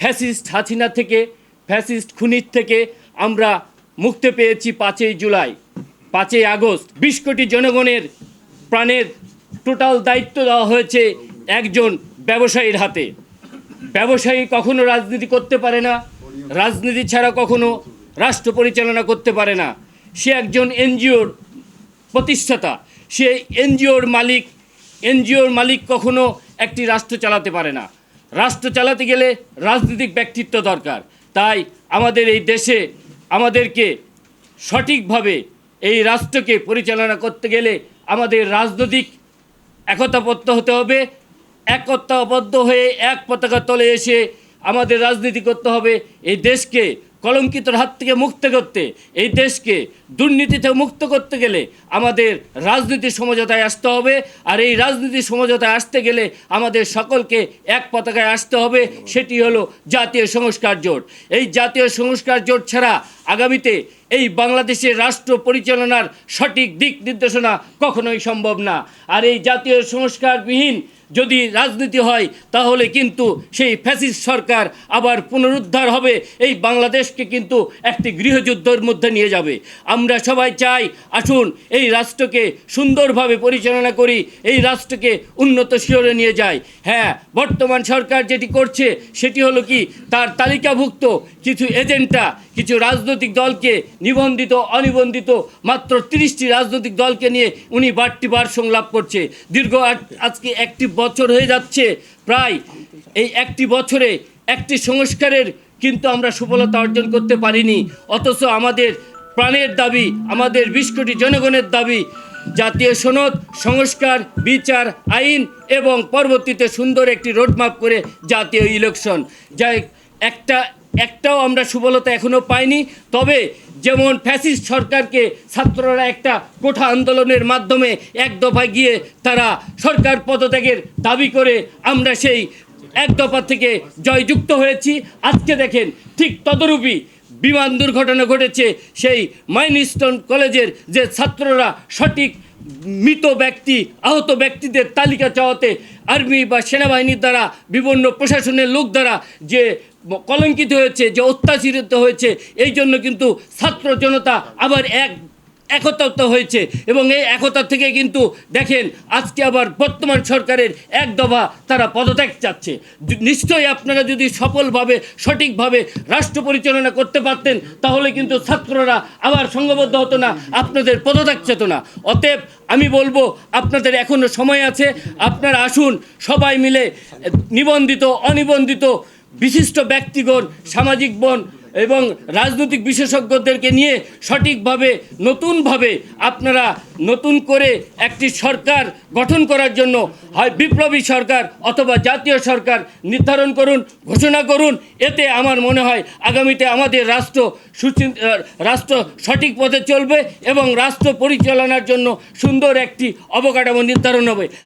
Fascist Hasina থেকে, fascist খুনির থেকে আমরা মুক্তি পেয়েছি 5ই জুলাই, 5ই আগস্ট। 20 কোটি জনগণের প্রাণের টোটাল দায়িত্ব দেওয়া হয়েছে একজন ব্যবসায়ীর হাতে। ব্যবসায়ী কখনো রাজনীতি করতে পারে না, রাজনীতি ছাড়া কখনো রাষ্ট্র পরিচালনা করতে পারে না। সে একজন এনজিওর প্রতিষ্ঠাতা, সে এনজিওর মালিক কখনো একটি রাষ্ট্র চালাতে পারে না। রাষ্ট্র চালাতে গেলে রাজনৈতিক ব্যক্তিত্ব দরকার। তাই আমাদের এই দেশে আমাদেরকে সঠিকভাবে এই রাষ্ট্রকে পরিচালনা করতে গেলে আমাদের রাজনৈতিক একতাবদ্ধ হতে হবে। একতাবদ্ধ হয়ে এক পতাকা তলে এসে আমাদের রাজনীতি করতে হবে। এই দেশকে কলঙ্কিতর হাত থেকে মুক্ত করতে, এই দেশকে দুর্নীতি থেকে মুক্ত করতে গেলে আমাদের রাজনীতি সমঝোতায় আসতে হবে। আর এই রাজনীতি সমঝোতায় আসতে গেলে আমাদের সকলকে এক পতাকায় আসতে হবে। সেটি হলো জাতীয় সংস্কার জোট। এই জাতীয় সংস্কার জোট ছাড়া আগামীতে এই বাংলাদেশের রাষ্ট্র পরিচালনার সঠিক দিক নির্দেশনা কখনোই সম্ভব না। আর এই জাতীয় সংস্কারবিহীন যদি রাজনীতি হয় তাহলে কিন্তু সেই ফ্যাসিস্ট সরকার আবার পুনরুদ্ধার হবে, এই বাংলাদেশকে কিন্তু একটি গৃহযুদ্ধের মধ্যে নিয়ে যাবে। আমরা সবাই চাই আসুন এই রাষ্ট্রকে সুন্দরভাবে পরিচালনা করি, এই রাষ্ট্রকে উন্নত শিখরে নিয়ে যাই। হ্যাঁ, বর্তমান সরকার যেটি করছে সেটি হলো কি, তার তালিকাভুক্ত কিছু এজেন্টা, কিছু রাজনৈতিক দলকে নিবন্ধিত অনিবন্ধিত মাত্র 30টি রাজনৈতিক দলকে নিয়ে উনি বাড়তি ভার্সন লাভ করছে। দীর্ঘ আজকে 1 বছর হয়ে যাচ্ছে প্রায়। এই 1 বছরে একটি সংস্কারের কিন্তু আমরা সফলতা অর্জন করতে পারিনি। অথচ আমাদের প্রাণের দাবি, আমাদের 20 কোটি জনগণের দাবি জাতীয় সনদ, সংস্কার, বিচার, আইন এবং পরবর্তীতে সুন্দর একটি রোডম্যাপ করে জাতীয় ইলেকশন। যা একটাও আমরা সফলতা এখনও পাইনি। তবে যেমন ফ্যাসিস্ট সরকারকে ছাত্ররা একটা কোঠা আন্দোলনের মাধ্যমে এক দফায় গিয়ে তারা সরকার পদত্যাগের দাবি করে আমরা সেই এক দফা থেকে জয়যুক্ত হয়েছি। আজকে দেখেন ঠিক তদরূপী বিমান দুর্ঘটনা ঘটেছে সেই মাইলস্টোন কলেজের যে ছাত্ররা সঠিক মৃত ব্যক্তি, আহত ব্যক্তিদের তালিকা চাওয়াতে আর্মি বা সেনাবাহিনীর দ্বারা, বিভিন্ন প্রশাসনের লোক দ্বারা যে কলঙ্কিত হয়েছে, যে অত্যাচারিত হয়েছে, এই জন্য কিন্তু ছাত্র জনতা আবার একতা হয়েছে। এবং এই একতা থেকে কিন্তু দেখেন আজকে আবার বর্তমান সরকারের এক দফা তারা পদত্যাগ চাচ্ছে। নিশ্চয়ই আপনারা যদি সফলভাবে সঠিকভাবে রাষ্ট্র পরিচালনা করতে পারতেন তাহলে কিন্তু ছাত্ররা আবার সংঘবদ্ধ হতো না, আপনাদের পদত্যাগ চেত না। অতএব আমি বলবো আপনাদের এখনও সময় আছে, আপনারা আসুন সবাই মিলে নিবন্ধিত অনিবন্ধিত বিশিষ্ট ব্যক্তিগণ, সামাজিক বন এবং রাজনৈতিক বিশেষজ্ঞদেরকে নিয়ে সঠিকভাবে নতুনভাবে আপনারা নতুন করে একটি সরকার গঠন করার জন্য হয় বিপ্লবী সরকার অথবা জাতীয় সরকার নির্ধারণ করুন, ঘোষণা করুন। এতে আমার মনে হয় আগামীতে আমাদের রাষ্ট্র সঠিক পথে চলবে এবং রাষ্ট্র পরিচালনার জন্য সুন্দর একটি অবকাঠামো নির্ধারণ হবে।